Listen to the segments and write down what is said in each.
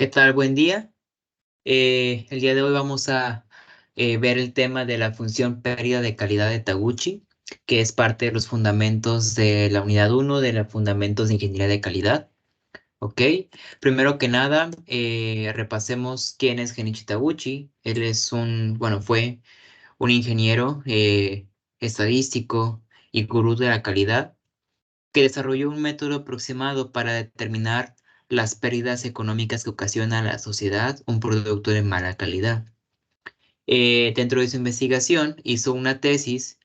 ¿Qué tal? Buen día. El día de hoy vamos a ver el tema de la función pérdida de calidad de Taguchi, que es parte de los fundamentos de la unidad uno de los fundamentos de ingeniería de calidad. ¿Ok? Primero que nada, repasemos quién es Genichi Taguchi. Él es fue un ingeniero estadístico y gurú de la calidad que desarrolló un método aproximado para determinar las pérdidas económicas que ocasiona a la sociedad un producto de mala calidad. Dentro de su investigación hizo una tesis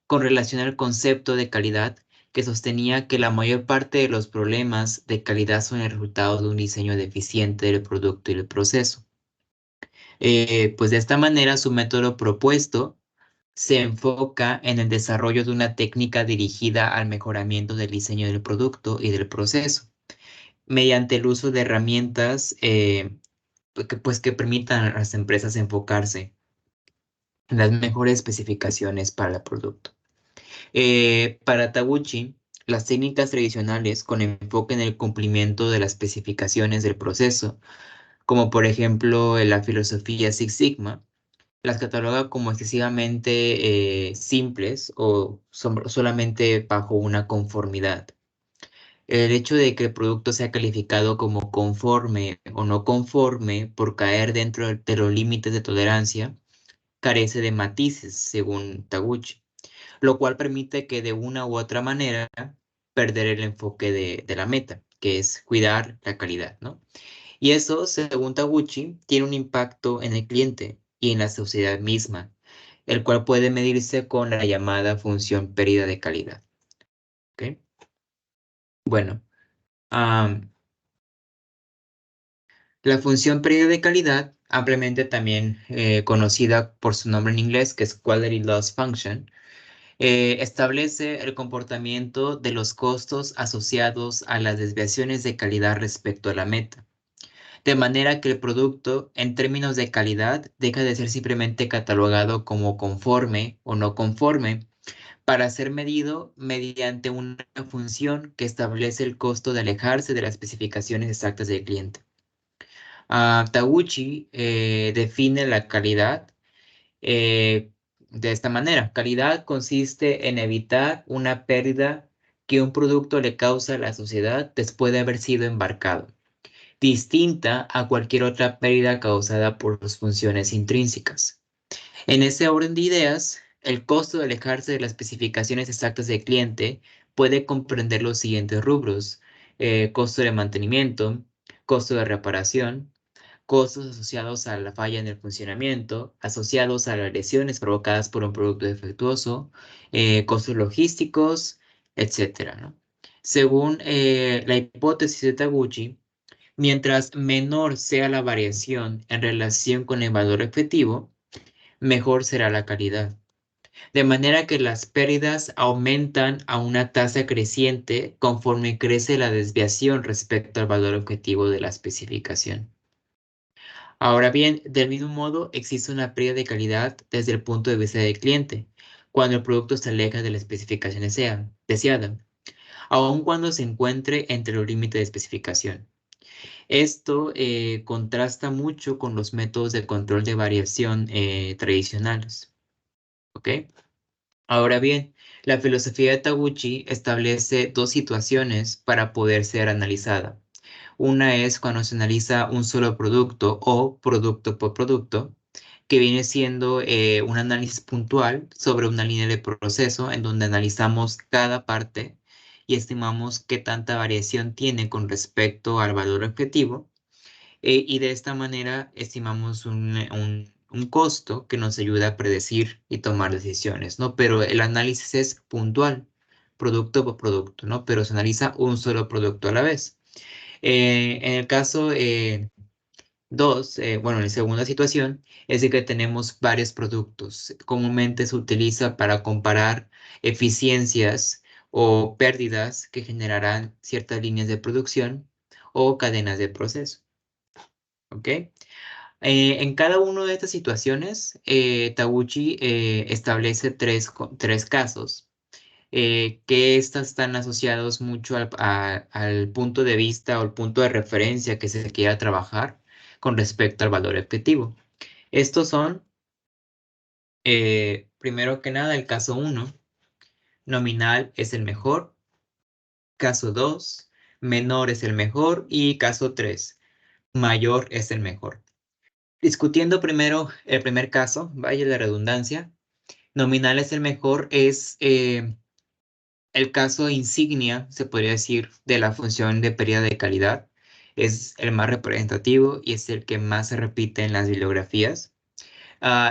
con relación al concepto de calidad que sostenía que la mayor parte de los problemas de calidad son el resultado de un diseño deficiente del producto y del proceso. Pues de esta manera su método propuesto se enfoca en el desarrollo de una técnica dirigida al mejoramiento del diseño del producto y del proceso, mediante el uso de herramientas que permitan a las empresas enfocarse en las mejores especificaciones para el producto. Para Taguchi, las técnicas tradicionales con enfoque en el cumplimiento de las especificaciones del proceso, como por ejemplo la filosofía Six Sigma, las cataloga como excesivamente simples o solamente bajo una conformidad. El hecho de que el producto sea calificado como conforme o no conforme por caer dentro de los límites de tolerancia carece de matices, según Taguchi, lo cual permite que de una u otra manera perder el enfoque de la meta, que es cuidar la calidad, ¿no? Y eso, según Taguchi, tiene un impacto en el cliente y en la sociedad misma, el cual puede medirse con la llamada función pérdida de calidad. ¿Ok? Bueno, am, la función pérdida de calidad, ampliamente también conocida por su nombre en inglés, que es Quality Loss Function, establece el comportamiento de los costos asociados a las desviaciones de calidad respecto a la meta. De manera que el producto, en términos de calidad, deja de ser simplemente catalogado como conforme o no conforme para ser medido mediante una función que establece el costo de alejarse de las especificaciones exactas del cliente. Taguchi define la calidad eh, de esta manera. Calidad consiste en evitar una pérdida que un producto le causa a la sociedad después de haber sido embarcado, distinta a cualquier otra pérdida causada por sus funciones intrínsecas. En ese orden de ideas, el costo de alejarse de las especificaciones exactas del cliente puede comprender los siguientes rubros: costo de mantenimiento, costo de reparación, costos asociados a la falla en el funcionamiento, asociados a las lesiones provocadas por un producto defectuoso, costos logísticos, etcétera, ¿no? Según la hipótesis de Taguchi, mientras menor sea la variación en relación con el valor efectivo, mejor será la calidad. De manera que las pérdidas aumentan a una tasa creciente conforme crece la desviación respecto al valor objetivo de la especificación. Ahora bien, del mismo modo, existe una pérdida de calidad desde el punto de vista del cliente, cuando el producto se aleja de la especificación deseada, aun cuando se encuentre entre los límites de especificación. Esto contrasta mucho con los métodos de control de variación tradicionales. ¿Ok? Ahora bien, la filosofía de Taguchi establece dos situaciones para poder ser analizada. Una es cuando se analiza un solo producto o producto por producto, que viene siendo un análisis puntual sobre una línea de proceso en donde analizamos cada parte y estimamos qué tanta variación tiene con respecto al valor objetivo, y de esta manera estimamos un costo que nos ayuda a predecir y tomar decisiones, ¿no? Pero el análisis es puntual, producto por producto, ¿no? Pero se analiza un solo producto a la vez. En el caso 2, bueno, en la segunda situación, es de que tenemos varios productos. Comúnmente se utiliza para comparar eficiencias o pérdidas que generarán ciertas líneas de producción o cadenas de proceso. ¿Ok? En cada una de estas situaciones, Taguchi establece tres casos, que estas están asociados mucho al punto de vista o el punto de referencia que se quiera trabajar, con respecto al valor objetivo. Estos son, primero que nada, el caso 1, nominal es el mejor, caso 2, menor es el mejor y caso 3, mayor es el mejor. Discutiendo primero el primer caso, vaya la redundancia, nominal es el mejor, es el caso insignia, se podría decir, de la función de pérdida de calidad. Es el más representativo y es el que más se repite en las bibliografías.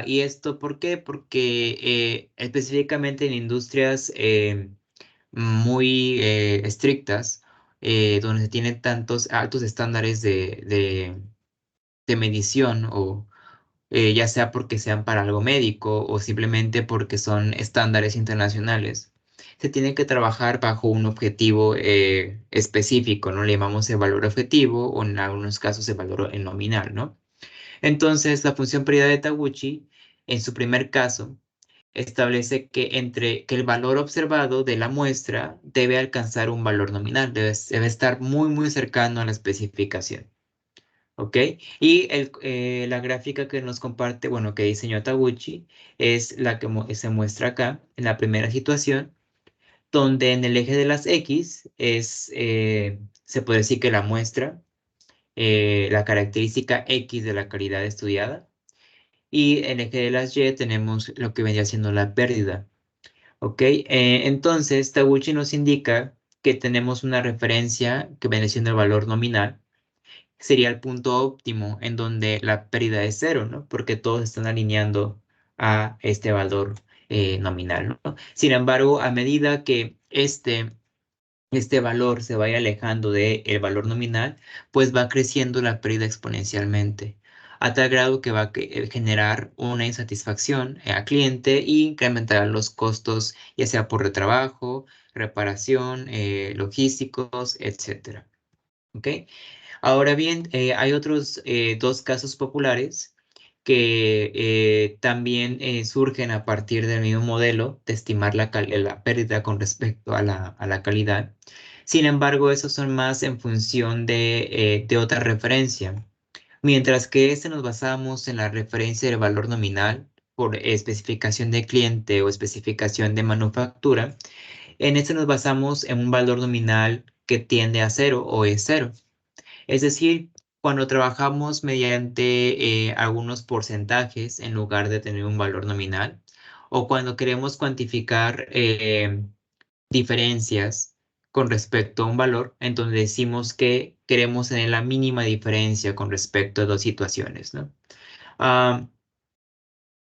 ¿Y esto por qué? Porque específicamente en industrias muy estrictas, donde se tienen tantos altos estándares de medición o ya sea porque sean para algo médico o simplemente porque son estándares internacionales. Se tiene que trabajar bajo un objetivo específico, ¿no? Le llamamos el valor objetivo o en algunos casos el valor en nominal, ¿no? Entonces, la función pérdida de Taguchi, en su primer caso, establece que el valor observado de la muestra debe alcanzar un valor nominal, debe estar muy, muy cercano a la especificación. ¿Ok? Y la gráfica que nos comparte, bueno, que diseñó Taguchi, es la que se muestra acá, en la primera situación, donde en el eje de las X se puede decir que la muestra, la característica X de la calidad estudiada, y en el eje de las Y tenemos lo que vendría siendo la pérdida. ¿Ok? Entonces, Taguchi nos indica que tenemos una referencia que viene siendo el valor nominal, sería el punto óptimo en donde la pérdida es cero, ¿no? Porque todos están alineando a este valor nominal, ¿no? Sin embargo, a medida que este valor se vaya alejando del valor nominal, pues va creciendo la pérdida exponencialmente, a tal grado que va a generar una insatisfacción al cliente y incrementar los costos, ya sea por retrabajo, reparación, logísticos, etcétera. ¿Ok? Ahora bien, hay otros dos casos populares que también surgen a partir del mismo modelo de estimar la pérdida con respecto a la calidad. Sin embargo, esos son más en función de otra referencia. Mientras que este nos basamos en la referencia del valor nominal por especificación de cliente o especificación de manufactura, en este nos basamos en un valor nominal que tiende a cero o es cero. Es decir, cuando trabajamos mediante algunos porcentajes en lugar de tener un valor nominal, o cuando queremos cuantificar diferencias con respecto a un valor, entonces decimos que queremos tener la mínima diferencia con respecto a dos situaciones, ¿no? Ah,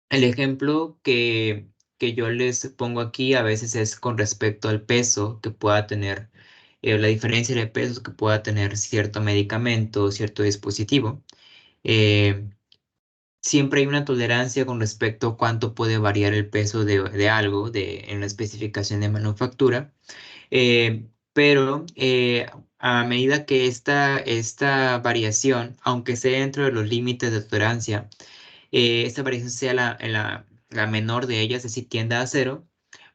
el ejemplo que yo les pongo aquí a veces es con respecto al peso que pueda tener, la diferencia de pesos que pueda tener cierto medicamento o cierto dispositivo. Eh, Siempre hay una tolerancia con respecto a cuánto puede variar el peso de algo en la especificación de manufactura, pero a medida que esta variación, aunque sea dentro de los límites de tolerancia, esta variación sea la menor de ellas, es decir, tienda a cero,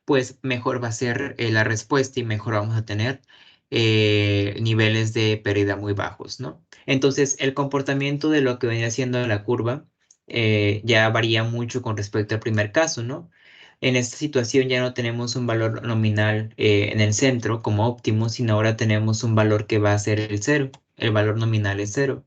pues mejor va a ser la respuesta y mejor vamos a tener niveles de pérdida muy bajos, ¿no? Entonces, el comportamiento de lo que venía siendo la curva ya varía mucho con respecto al primer caso, ¿no? En esta situación ya no tenemos un valor nominal en el centro como óptimo, sino ahora tenemos un valor que va a ser el cero. El valor nominal es cero.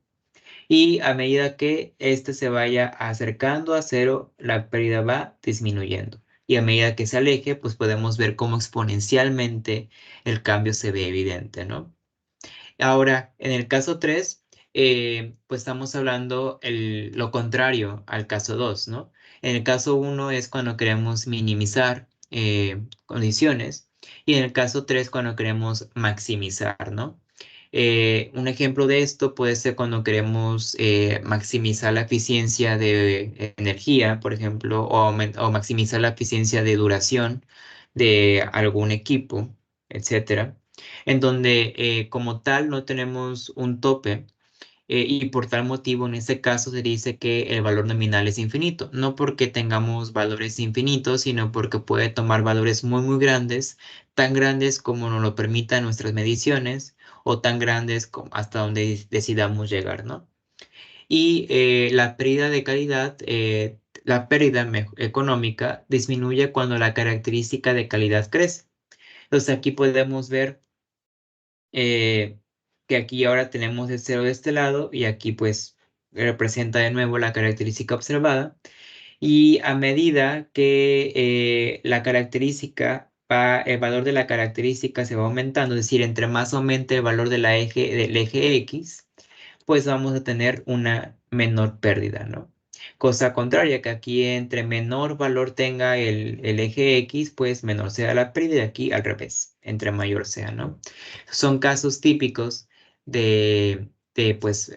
Y a medida que este se vaya acercando a cero, la pérdida va disminuyendo. Y a medida que se aleje, pues podemos ver cómo exponencialmente el cambio se ve evidente, ¿no? Ahora, en el caso 3, pues estamos hablando lo contrario al caso 2, ¿no? En el caso 1 es cuando queremos minimizar condiciones y en el caso 3 cuando queremos maximizar, ¿no? Un ejemplo de esto puede ser cuando queremos maximizar la eficiencia de energía, por ejemplo, o maximizar la eficiencia de duración de algún equipo, etcétera, en donde como tal no tenemos un tope y por tal motivo en este caso se dice que el valor nominal es infinito, no porque tengamos valores infinitos, sino porque puede tomar valores muy muy grandes, tan grandes como nos lo permitan nuestras mediciones o tan grandes como hasta donde decidamos llegar, ¿no? y la pérdida de calidad, la pérdida económica disminuye cuando la característica de calidad crece. Entonces aquí podemos ver eh, que aquí ahora tenemos el cero de este lado y aquí pues representa de nuevo la característica observada. Y a medida que la característica el valor de la característica se va aumentando, es decir, entre más aumente el valor de del eje X, pues vamos a tener una menor pérdida, ¿no? Cosa contraria, que aquí entre menor valor tenga el eje X, pues menor sea la pérdida, y aquí al revés, entre mayor sea, ¿no? Son casos típicos pues,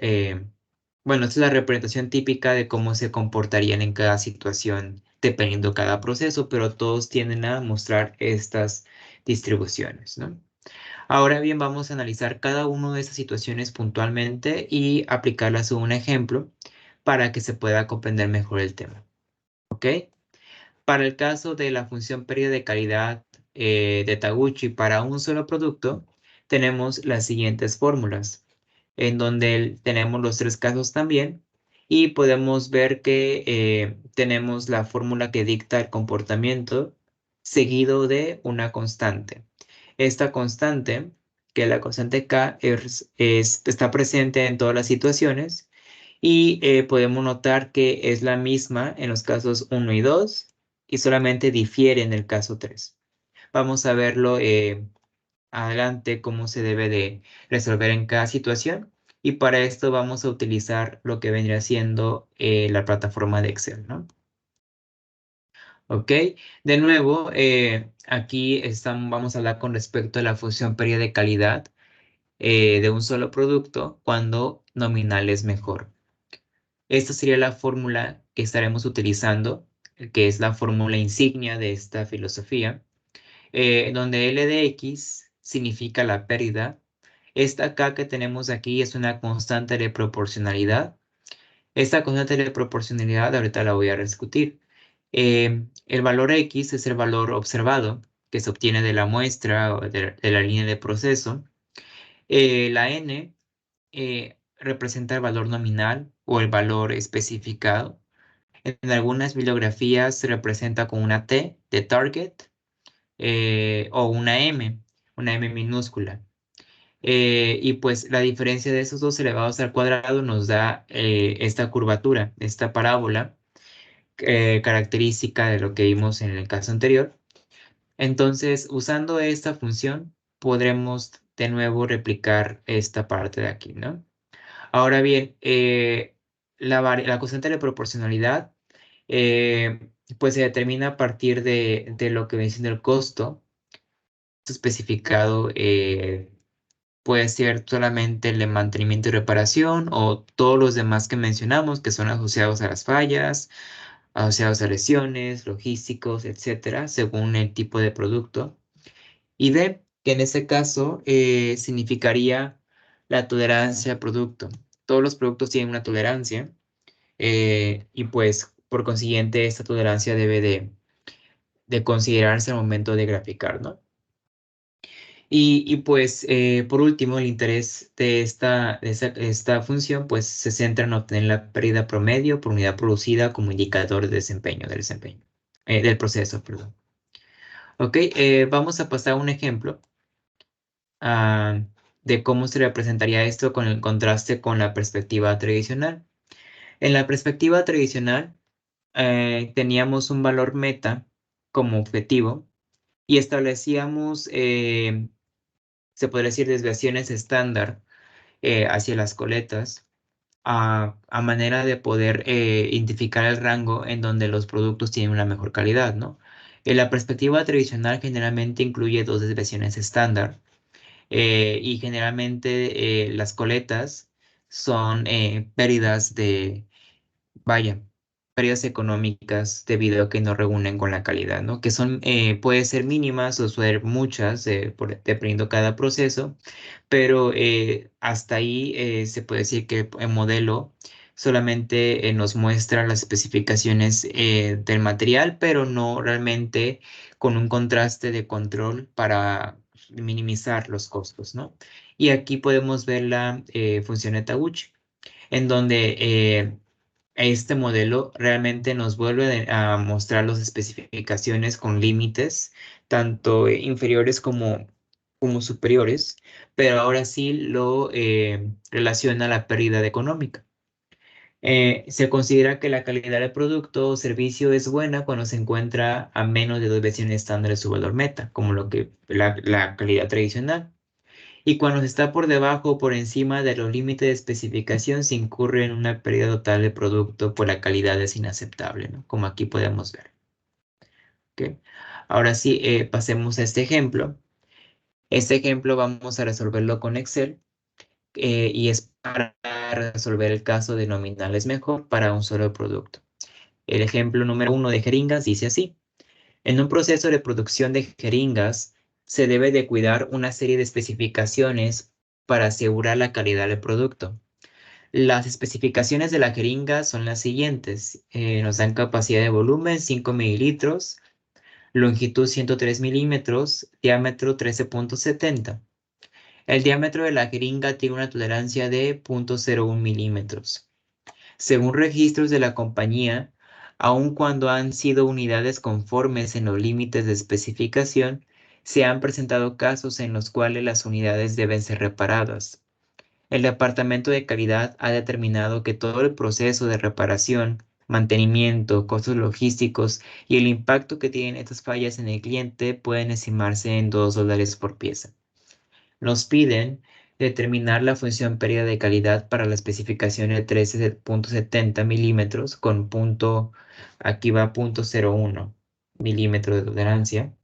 bueno, esta es la representación típica de cómo se comportarían en cada situación, dependiendo cada proceso, pero todos tienden a mostrar estas distribuciones, ¿no? Ahora bien, vamos a analizar cada una de estas situaciones puntualmente y aplicarlas a un ejemplo para que se pueda comprender mejor el tema. ¿Ok? Para el caso de la función pérdida de calidad de Taguchi para un solo producto, tenemos las siguientes fórmulas, en donde tenemos los tres casos también y podemos ver que tenemos la fórmula que dicta el comportamiento seguido de una constante. Esta constante, que es la constante K, está presente en todas las situaciones y podemos notar que es la misma en los casos 1 y 2 y solamente difiere en el caso 3. Vamos a verlo adelante cómo se debe de resolver en cada situación y para esto vamos a utilizar lo que vendría siendo la plataforma de Excel, ¿no? Ok, de nuevo, aquí vamos a hablar con respecto a la función pérdida de calidad de un solo producto cuando nominal es mejor. Esta sería la fórmula que estaremos utilizando, que es la fórmula insignia de esta filosofía, donde L de X significa la pérdida. Esta K que tenemos aquí es una constante de proporcionalidad. Esta constante de proporcionalidad ahorita la voy a discutir. El valor X es el valor observado que se obtiene de la muestra o de la línea de proceso. La N representa el valor nominal o el valor especificado. En algunas bibliografías se representa con una T de target o una M minúscula. Y pues la diferencia de esos dos elevados al cuadrado nos da esta curvatura, esta parábola característica de lo que vimos en el caso anterior. Entonces, usando esta función, podremos de nuevo replicar esta parte de aquí, ¿no? Ahora bien, la constante de proporcionalidad pues se determina a partir de lo que viene siendo el costo especificado. Puede ser solamente el de mantenimiento y reparación o todos los demás que mencionamos que son asociados a las fallas, asociados a lesiones, logísticos, etcétera, según el tipo de producto. Y D, que en ese caso significaría la tolerancia al producto. Todos los productos tienen una tolerancia y pues por consiguiente esta tolerancia debe de considerarse al momento de graficar, ¿no? Y pues por último el interés de esta función pues se centra en obtener la pérdida promedio por unidad producida como indicador de desempeño, del proceso, perdón. Ok, vamos a pasar a un ejemplo ah, de cómo se representaría esto con el contraste con la perspectiva tradicional. En la perspectiva tradicional teníamos un valor meta como objetivo y establecíamos, se podría decir, desviaciones estándar hacia las coletas a manera de poder identificar el rango en donde los productos tienen una mejor calidad, ¿no? La perspectiva tradicional generalmente incluye dos desviaciones estándar y generalmente las coletas son pérdidas vaya, pérdidas económicas debido a que no reúnen con la calidad, ¿no? Que son, puede ser mínimas o ser muchas, dependiendo cada proceso, pero hasta ahí se puede decir que el modelo solamente nos muestra las especificaciones del material, pero no realmente con un contraste de control para minimizar los costos, ¿no? Y aquí podemos ver la función de Taguchi. en donde este modelo realmente nos vuelve a mostrar las especificaciones con límites, tanto inferiores como superiores, pero ahora sí lo relaciona a la pérdida económica. Se considera que la calidad del producto o servicio es buena cuando se encuentra a menos de 2 veces el estándar de su valor meta, como la calidad tradicional. Y cuando se está por debajo o por encima de los límites de especificación, se incurre en una pérdida total del producto, pues la calidad es inaceptable, ¿no? Como aquí podemos ver. ¿Ok? Ahora sí, pasemos a este ejemplo. Este ejemplo vamos a resolverlo con Excel y es para resolver el caso de nominales mejor para un solo producto. El ejemplo número 1 de jeringas dice así. En un proceso de producción de jeringas, se debe de cuidar una serie de especificaciones para asegurar la calidad del producto. Las especificaciones de la jeringa son las siguientes. Nos dan capacidad de volumen 5 mililitros, longitud 103 milímetros, diámetro 13,70. El diámetro de la jeringa tiene una tolerancia de 0,01 milímetros. Según registros de la compañía, aun cuando han sido unidades conformes en los límites de especificación, se han presentado casos en los cuales las unidades deben ser reparadas. El Departamento de Calidad ha determinado que todo el proceso de reparación, mantenimiento, costos logísticos y el impacto que tienen estas fallas en el cliente pueden estimarse en $2 por pieza. Nos piden determinar la función pérdida de calidad para la especificación de 13,70 milímetros con punto, aquí va 0,01 milímetro de tolerancia.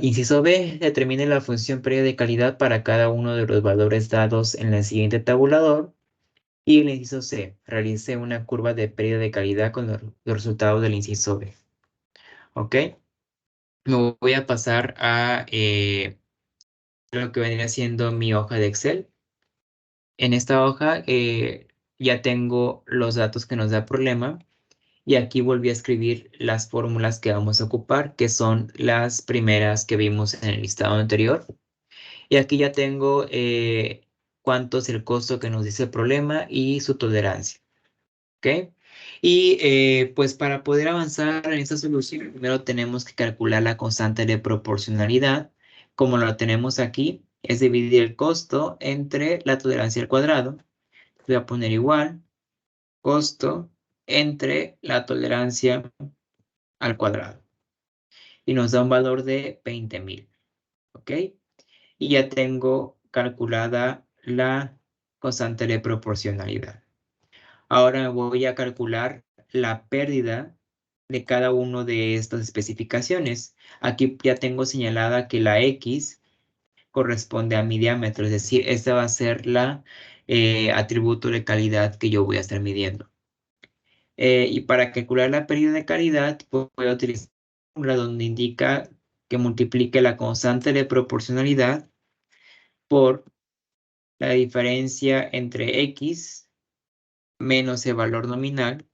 Inciso B, determine la función pérdida de calidad para cada uno de los valores dados en el siguiente tabulador. Y el inciso C, realice una curva de pérdida de calidad con los resultados del inciso B. ¿Ok? Me voy a pasar a lo que vendría siendo mi hoja de Excel. En esta hoja ya tengo los datos que nos da el problema y aquí volví a escribir las fórmulas que vamos a ocupar, que son las primeras que vimos en el listado anterior. Y aquí ya tengo cuánto es el costo que nos dice el problema y su tolerancia. ¿Ok? Y pues para poder avanzar en esta solución, primero tenemos que calcular la constante de proporcionalidad. Como lo tenemos aquí, es dividir el costo entre la tolerancia al cuadrado. Voy a poner igual costo entre la tolerancia al cuadrado. Y nos da un valor de 20,000. ¿Ok? Y ya tengo calculada la constante de proporcionalidad. Ahora voy a calcular la pérdida de cada uno de estas especificaciones. Aquí ya tengo señalada que la X corresponde a mi diámetro, es decir, este va a ser la atributo de calidad que yo voy a estar midiendo. Y para calcular la pérdida de calidad, voy a utilizar una fórmula donde indica que multiplique la constante de proporcionalidad por la diferencia entre X menos el valor nominal,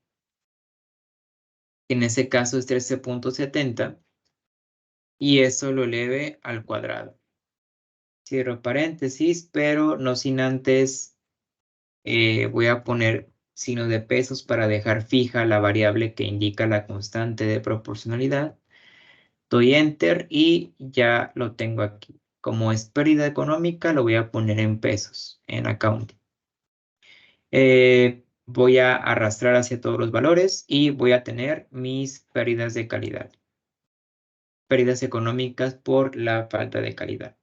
que en ese caso es 13,70, y eso lo eleve al cuadrado. Cierro paréntesis, pero no sin antes voy a poner signo de pesos para dejar fija la variable que indica la constante de proporcionalidad. Doy Enter y ya lo tengo aquí. Como es pérdida económica, lo voy a poner en pesos, en accounting. Voy a arrastrar hacia todos los valores y voy a tener mis pérdidas de calidad. Pérdidas económicas por la falta de calidad.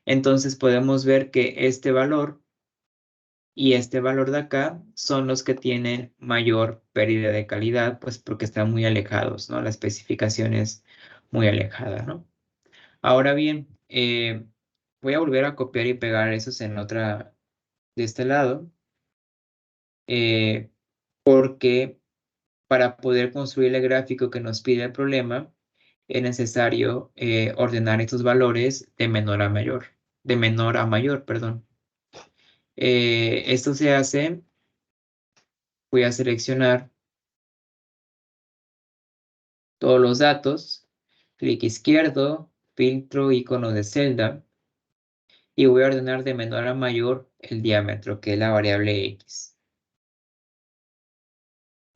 Entonces podemos ver que este valor y este valor de acá son los que tienen mayor pérdida de calidad, pues porque están muy alejados, ¿no? La especificación es muy alejada, ¿no? Ahora bien, voy a volver a copiar y pegar esos en otra de este lado, porque para poder construir el gráfico que nos pide el problema, es necesario ordenar estos valores de menor a mayor, perdón. Esto se hace, voy a seleccionar todos los datos, clic izquierdo, filtro, icono de celda, y voy a ordenar de menor a mayor el diámetro, que es la variable X.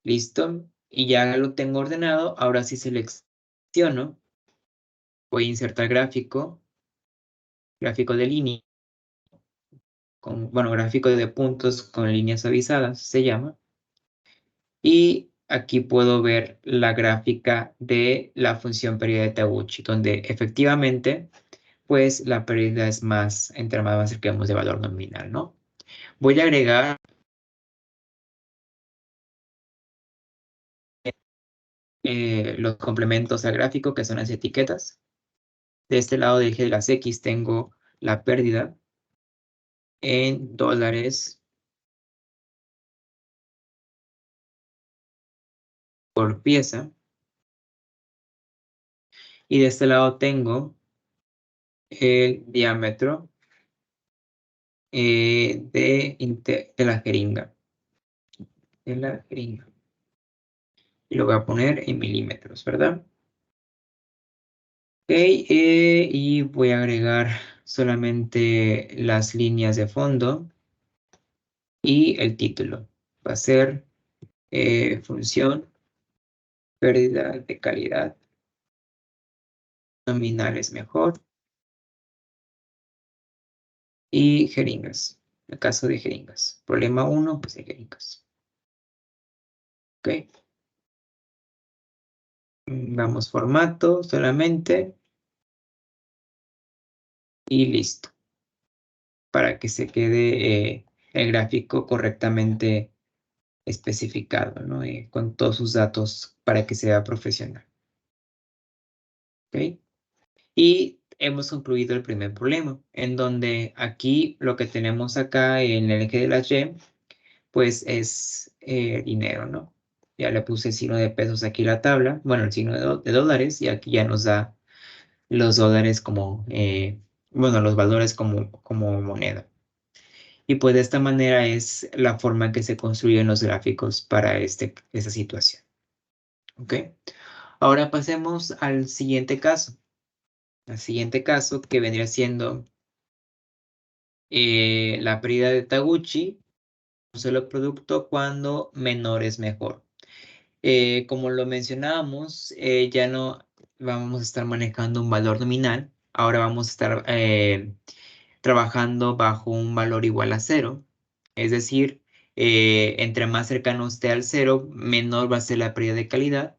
¿Listo? Y ya lo tengo ordenado. Ahora sí selecciono. Voy a insertar gráfico de línea, bueno, gráfico de puntos con líneas avisadas, se llama. Y aquí puedo ver la gráfica de la función pérdida de Taguchi, donde efectivamente, pues la pérdida es más, entre más acerquemos de valor nominal, ¿no? Voy a agregar los complementos al gráfico, que son las etiquetas. De este lado del eje de las X tengo la pérdida en dólares por pieza. Y de este lado tengo el diámetro de la jeringa. Y lo voy a poner en milímetros, ¿verdad? Ok, y voy a agregar solamente las líneas de fondo y el título. Va a ser función pérdida de calidad. Nominal es mejor. Y jeringas. El caso de jeringas. Problema 1, pues de jeringas. Ok. Damos formato solamente. Y listo. Para que se quede el gráfico correctamente especificado, ¿no? Con todos sus datos para que sea profesional. ¿Ok? Y hemos concluido el primer problema, en donde aquí lo que tenemos acá en el eje de la Y, pues es dinero, ¿no? Ya le puse el signo de pesos aquí a la tabla, bueno, el signo de dólares, y aquí ya nos da los dólares como, bueno, los valores como moneda. Y pues de esta manera es la forma en que se construyen los gráficos para esta situación. ¿Ok? Ahora pasemos al siguiente caso. Al siguiente caso que vendría siendo la pérdida de Taguchi, un solo producto cuando menor es mejor. Como lo mencionábamos, ya no vamos a estar manejando un valor nominal. Ahora vamos a estar trabajando bajo un valor igual a cero. Es decir, entre más cercano esté al cero, menor va a ser la pérdida de calidad.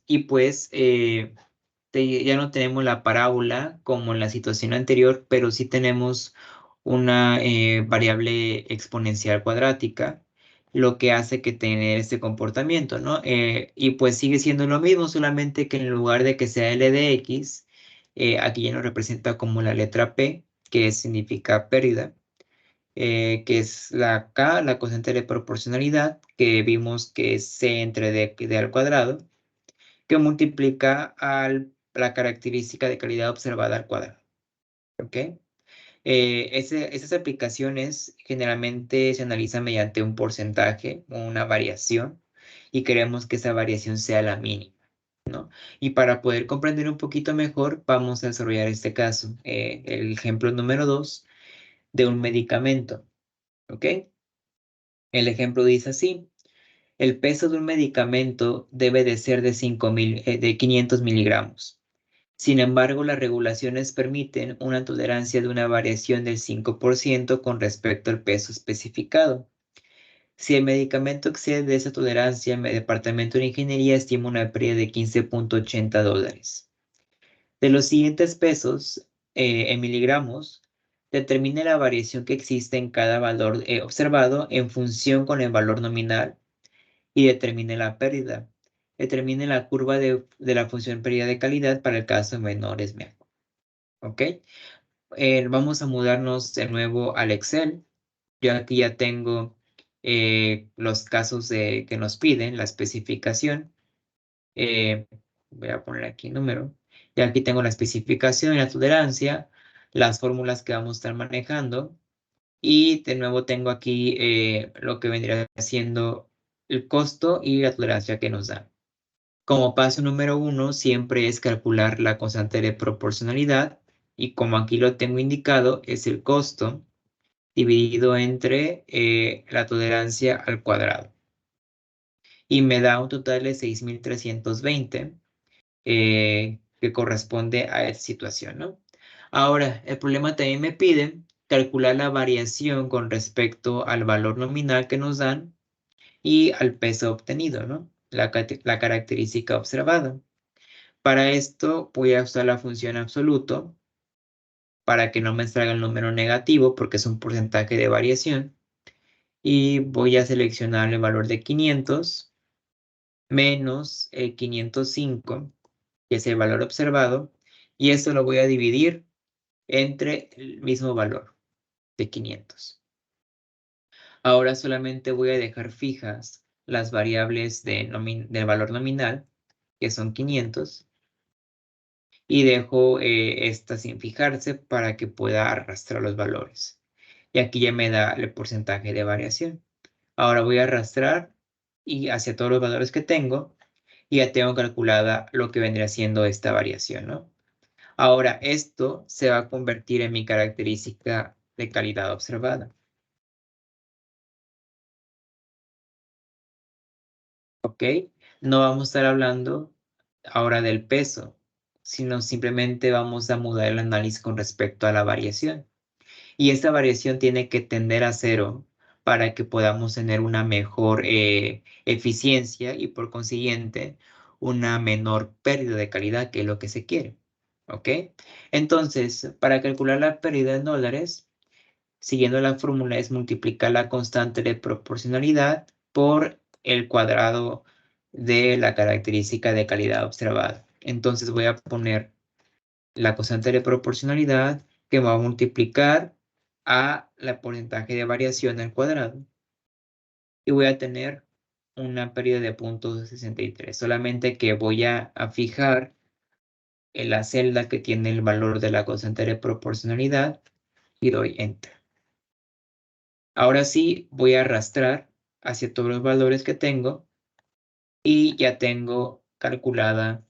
Y pues ya no tenemos la parábola como en la situación anterior, pero sí tenemos una variable exponencial cuadrática, lo que hace que tener este comportamiento, ¿no? Y pues sigue siendo lo mismo, solamente que en lugar de que sea L de X, aquí ya nos representa como la letra P, que significa pérdida, que es la K, la constante de proporcionalidad, que vimos que es C entre D al cuadrado, que multiplica la característica de calidad observada al cuadrado. ¿Ok? Esas aplicaciones generalmente se analizan mediante un porcentaje o una variación y queremos que esa variación sea la mínima, ¿no? Y para poder comprender un poquito mejor, vamos a desarrollar este caso, el ejemplo número 2 de un medicamento. ¿Ok? El ejemplo dice así. El peso de un medicamento debe de ser de 500 miligramos. Sin embargo, las regulaciones permiten una tolerancia de una variación del 5% con respecto al peso especificado. Si el medicamento excede de esa tolerancia, el Departamento de Ingeniería estima una pérdida de $15.80. De los siguientes pesos, en miligramos, determine la variación que existe en cada valor observado en función con el valor nominal y determine la pérdida. Determine la curva de la función pérdida de calidad para el caso de menores mejor. ¿Ok? Vamos a mudarnos de nuevo al Excel. Yo aquí ya tengo los casos que nos piden, la especificación. Eh, Voy a poner aquí número. Y aquí tengo la especificación y la tolerancia, las fórmulas que vamos a estar manejando. Y de nuevo tengo aquí lo que vendría siendo el costo y la tolerancia que nos dan. Como paso número 1, siempre es calcular la constante de proporcionalidad y como aquí lo tengo indicado, es el costo dividido entre la tolerancia al cuadrado. Y me da un total de 6.320 que corresponde a esta situación, ¿no? Ahora, el problema también me pide calcular la variación con respecto al valor nominal que nos dan y al peso obtenido, ¿no? La característica observada. Para esto voy a usar la función absoluto para que no me salga el número negativo porque es un porcentaje de variación. Y voy a seleccionar el valor de 500 menos el 505, que es el valor observado, y esto lo voy a dividir entre el mismo valor de 500. Ahora solamente voy a dejar fijas las variables del valor nominal, que son 500, y dejo esta sin fijarse para que pueda arrastrar los valores. Y aquí ya me da el porcentaje de variación. Ahora voy a arrastrar y hacia todos los valores que tengo, y ya tengo calculada lo que vendría siendo esta variación, ¿no? Ahora esto se va a convertir en mi característica de calidad observada. ¿Ok? No vamos a estar hablando ahora del peso, sino simplemente vamos a mudar el análisis con respecto a la variación. Y esta variación tiene que tender a cero para que podamos tener una mejor eficiencia y por consiguiente una menor pérdida de calidad, que es lo que se quiere. ¿Ok? Entonces, para calcular la pérdida en dólares, siguiendo la fórmula, es multiplicar la constante de proporcionalidad por el cuadrado de la característica de calidad observada. Entonces voy a poner la constante de proporcionalidad que va a multiplicar a la porcentaje de variación al cuadrado. Y voy a tener una pérdida de 0.63. Solamente que voy a fijar en la celda que tiene el valor de la constante de proporcionalidad y doy Enter. Ahora sí voy a arrastrar hacia todos los valores que tengo y ya tengo calculada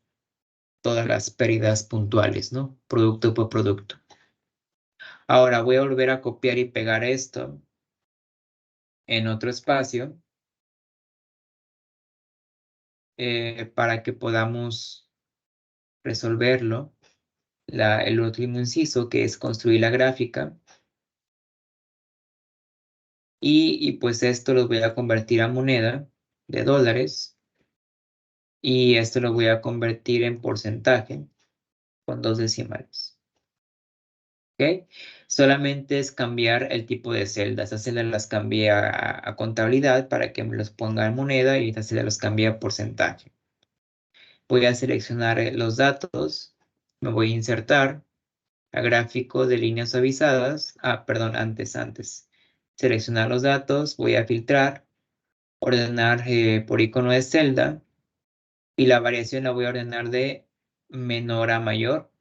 todas las pérdidas puntuales, ¿no? Producto por producto. Ahora voy a volver a copiar y pegar esto en otro espacio para que podamos resolverlo. El último inciso, que es construir la gráfica. Y pues esto lo voy a convertir a moneda de dólares. Y esto lo voy a convertir en porcentaje con 2 decimales. ¿Ok? Solamente es cambiar el tipo de celdas. Estas celdas las cambié a contabilidad para que me los ponga en moneda y estas celdas las cambié a porcentaje. Voy a seleccionar los datos. Me voy a insertar a gráfico de líneas suavizadas. Perdón, antes. Seleccionar los datos. Voy a filtrar. Ordenar por icono de celda. Y la variación la voy a ordenar de menor a mayor.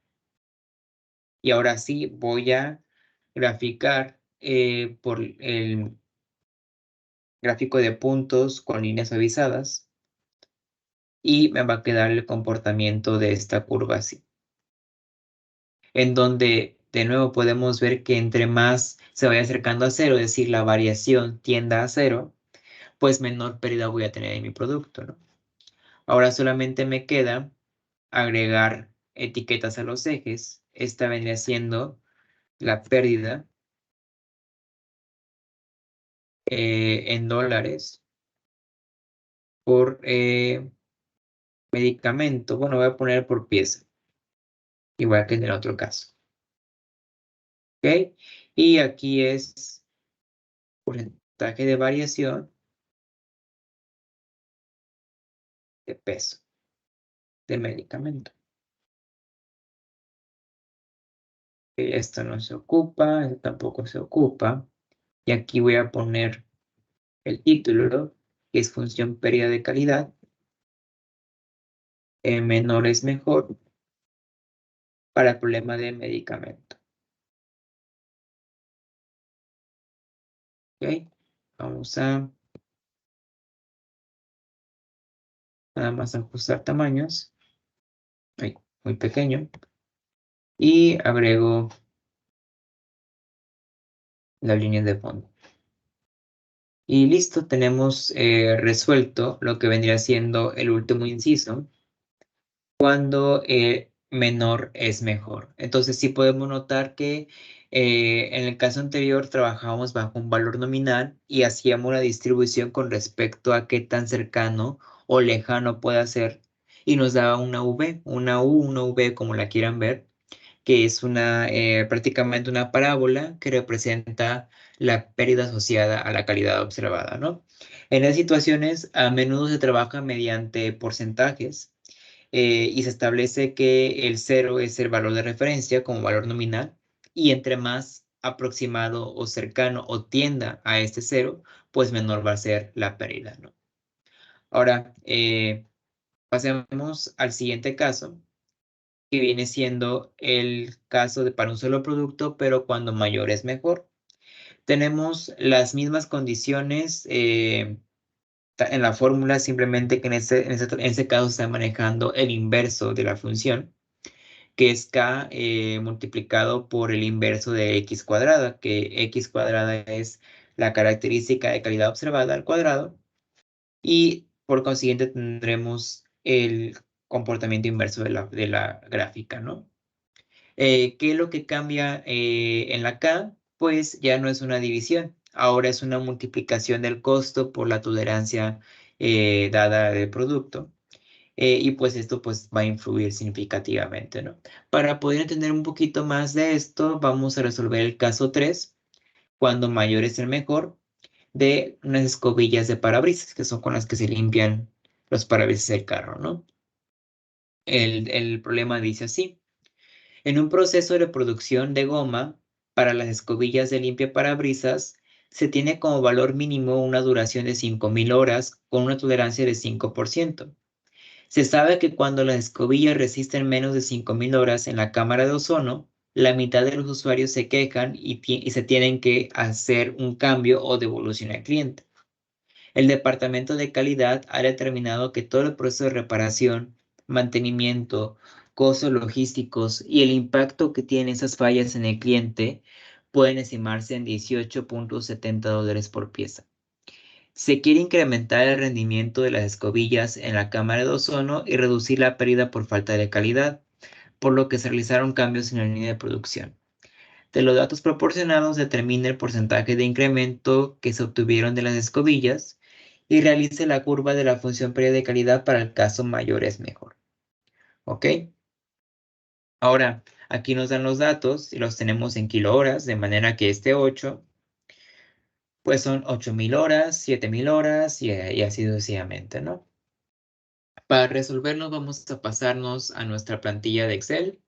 Y ahora sí voy a graficar por el gráfico de puntos con líneas suavizadas y me va a quedar el comportamiento de esta curva así. En donde de nuevo podemos ver que entre más se vaya acercando a cero, es decir, la variación tienda a cero, pues menor pérdida voy a tener en mi producto, ¿no? Ahora solamente me queda agregar etiquetas a los ejes. Esta vendría siendo la pérdida en dólares por medicamento. Bueno, voy a poner por pieza, igual que en el otro caso. ¿Ok? Y aquí es porcentaje de variación de peso del medicamento. Esto no se ocupa, esto tampoco se ocupa. Y aquí voy a poner el título, que es función pérdida de calidad. Menor es mejor para el problema de medicamento. ¿Ok? Vamos a nada más ajustar tamaños. Ay, muy pequeño. Y agrego las líneas de fondo. Y listo, tenemos resuelto lo que vendría siendo el último inciso, cuando menor es mejor. Entonces sí podemos notar que en el caso anterior trabajábamos bajo un valor nominal y hacíamos la distribución con respecto a qué tan cercano o lejano puede ser y nos daba una V, una U, una V como la quieran ver, que es prácticamente una parábola que representa la pérdida asociada a la calidad observada, ¿no? En las situaciones a menudo se trabaja mediante porcentajes y se establece que el cero es el valor de referencia como valor nominal y entre más aproximado o cercano o tienda a este cero, pues menor va a ser la pérdida, ¿no? Ahora, pasemos al siguiente caso, que viene siendo el caso de para un solo producto, pero cuando mayor es mejor. Tenemos las mismas condiciones en la fórmula, simplemente que en ese caso se está manejando el inverso de la función, que es k multiplicado por el inverso de x cuadrada, que x cuadrada es la característica de calidad observada al cuadrado, y por consiguiente tendremos el comportamiento inverso de la gráfica, ¿no? ¿Qué es lo que cambia en la K? Pues ya no es una división, ahora es una multiplicación del costo por la tolerancia dada del producto. Y pues esto pues va a influir significativamente, ¿no? Para poder entender un poquito más de esto, vamos a resolver el caso 3, cuando mayor es el mejor, de unas escobillas de parabrisas, que son con las que se limpian los parabrisas del carro, ¿no? El problema dice así. En un proceso de producción de goma para las escobillas de limpia parabrisas, se tiene como valor mínimo una duración de 5.000 horas con una tolerancia de 5%. Se sabe que cuando las escobillas resisten menos de 5.000 horas en la cámara de ozono, la mitad de los usuarios se quejan y se tienen que hacer un cambio o devolución al cliente. El departamento de calidad ha determinado que todo el proceso de reparación, mantenimiento, costos logísticos y el impacto que tienen esas fallas en el cliente pueden estimarse en $18.70 por pieza. Se quiere incrementar el rendimiento de las escobillas en la cámara de ozono y reducir la pérdida por falta de calidad, por lo que se realizaron cambios en la línea de producción. De los datos proporcionados, determine el porcentaje de incremento que se obtuvieron de las escobillas y realice la curva de la función pérdida de calidad para el caso mayor es mejor. ¿Ok? Ahora, aquí nos dan los datos y los tenemos en kilohoras, de manera que este 8, pues son 8.000 horas, 7.000 horas y así sucesivamente, ¿no? Para resolverlo vamos a pasarnos a nuestra plantilla de Excel,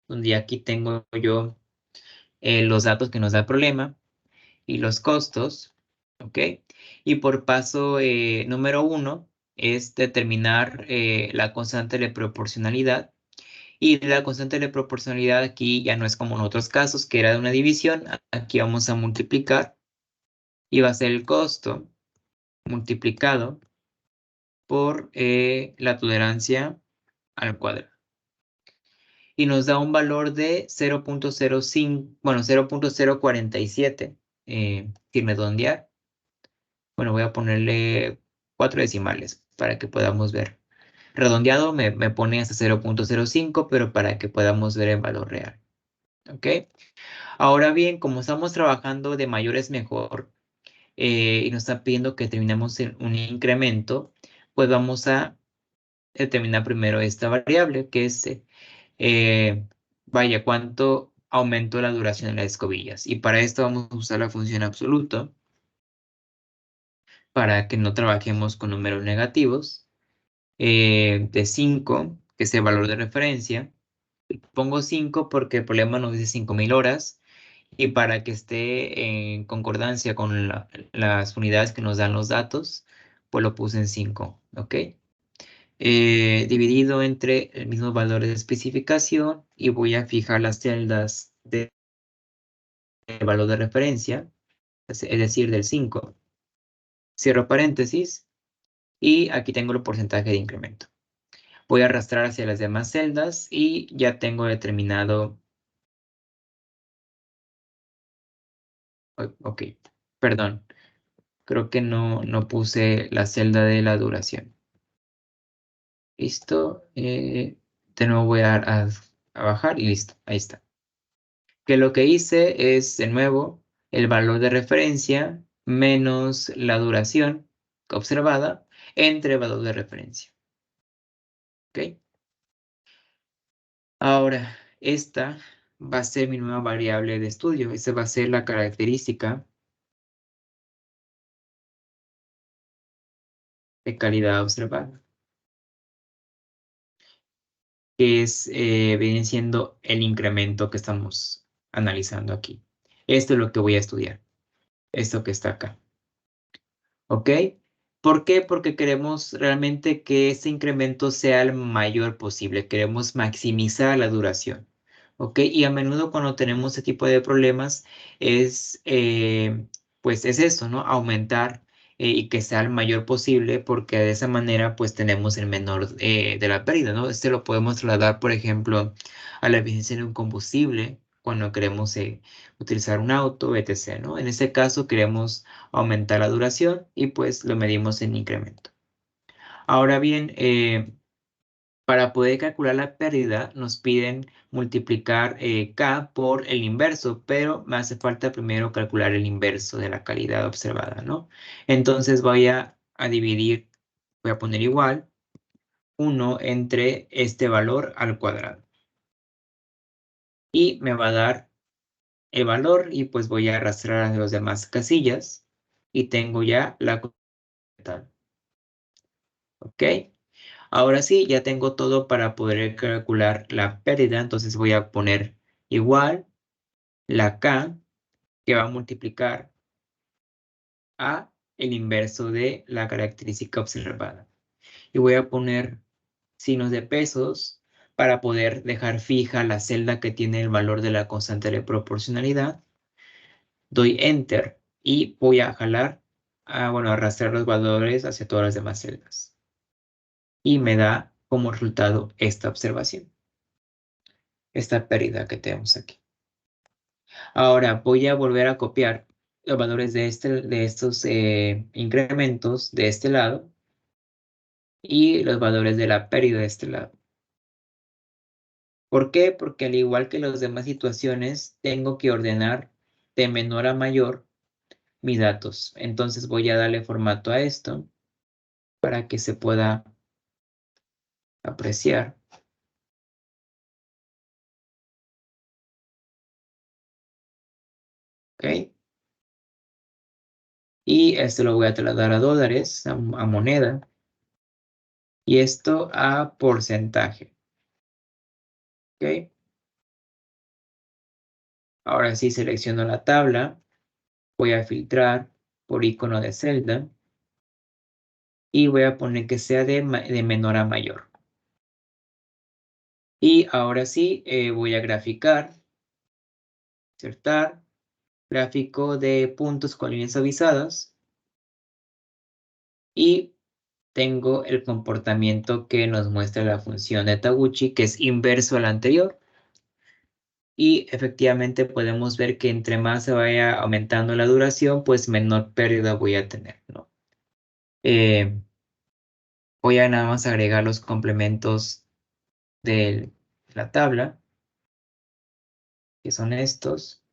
donde aquí tengo yo los datos que nos da el problema y los costos, ¿ok? Y por paso número 1 es determinar la constante de proporcionalidad. Y la constante de proporcionalidad aquí ya no es como en otros casos, que era de una división. Aquí vamos a multiplicar y va a ser el costo multiplicado por la tolerancia al cuadrado. Y nos da un valor de 0.05, bueno, 0.047, sin redondear. Bueno, voy a ponerle 4 decimales para que podamos ver. Redondeado me pone hasta 0.05, pero para que podamos ver el valor real. ¿Ok? Ahora bien, como estamos trabajando de mayor es mejor y nos está pidiendo que terminemos en un incremento, pues vamos a determinar primero esta variable, que es vaya, cuánto aumentó la duración de las escobillas. Y para esto vamos a usar la función absoluto para que no trabajemos con números negativos. De 5, que es el valor de referencia. Pongo 5 porque el problema nos dice 5.000 horas y para que esté en concordancia con las unidades que nos dan los datos, pues lo puse en 5, ¿ok? Dividido entre el mismo valor de especificación y voy a fijar las celdas del valor de referencia, es decir, del 5. Cierro paréntesis y aquí tengo el porcentaje de incremento. Voy a arrastrar hacia las demás celdas y ya tengo determinado Ok, perdón. Creo que no puse la celda de la duración. Listo. De nuevo voy a bajar y listo. Ahí está. Que lo que hice es, de nuevo, el valor de referencia menos la duración observada entre el valor de referencia. ¿Ok? Ahora, esta va a ser mi nueva variable de estudio. Esta va a ser la característica de calidad observada, que viene siendo el incremento que estamos analizando aquí. Esto es lo que voy a estudiar, esto que está acá. ¿Ok? ¿Por qué? Porque queremos realmente que ese incremento sea el mayor posible. Queremos maximizar la duración. ¿Ok? Y a menudo cuando tenemos ese tipo de problemas pues es eso, ¿no? Aumentar y que sea el mayor posible porque de esa manera pues tenemos el menor de la pérdida, ¿no? Este lo podemos trasladar, por ejemplo, a la eficiencia de un combustible cuando queremos utilizar un auto, etc., ¿no? En este caso queremos aumentar la duración y pues lo medimos en incremento. Ahora bien, para poder calcular la pérdida nos piden multiplicar K por el inverso, pero me hace falta primero calcular el inverso de la calidad observada, ¿no? Entonces a dividir, voy a poner igual 1 entre este valor al cuadrado. Y me va a dar el valor y pues voy a arrastrar a las demás casillas y tengo ya la total. ¿Ok? Ahora sí, ya tengo todo para poder calcular la pérdida, entonces voy a poner igual la K que va a multiplicar a el inverso de la característica observada. Y voy a poner signos de pesos para poder dejar fija la celda que tiene el valor de la constante de proporcionalidad. Doy Enter y voy a jalar, bueno, arrastrar los valores hacia todas las demás celdas. Y me da como resultado esta observación, esta pérdida que tenemos aquí. Ahora voy a volver a copiar los valores de estos incrementos de este lado y los valores de la pérdida de este lado. ¿Por qué? Porque al igual que las demás situaciones, tengo que ordenar de menor a mayor mis datos. Entonces voy a darle formato a esto para que se pueda apreciar. ¿Ok? Y esto lo voy a trasladar a dólares, a moneda. Y esto a porcentaje. ¿Ok? Ahora sí selecciono la tabla. Voy a filtrar por icono de celda. Y voy a poner que sea de menor a mayor. Y ahora sí voy a graficar. Insertar. Gráfico de puntos con líneas avisadas. Y tengo el comportamiento que nos muestra la función de Taguchi, que es inverso al anterior. Y efectivamente podemos ver que entre más se vaya aumentando la duración, pues menor pérdida voy a tener, ¿no? Voy a nada más agregar los complementos de la tabla, que son estos.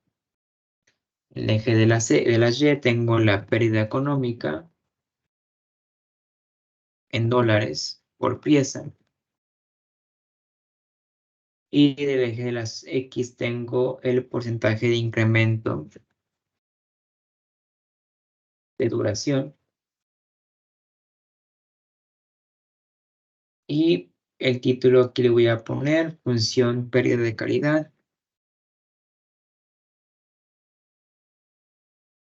El eje de las Y tengo la pérdida económica en dólares por pieza. Y del eje de las X tengo el porcentaje de incremento de duración. Y el título aquí le voy a poner función pérdida de calidad.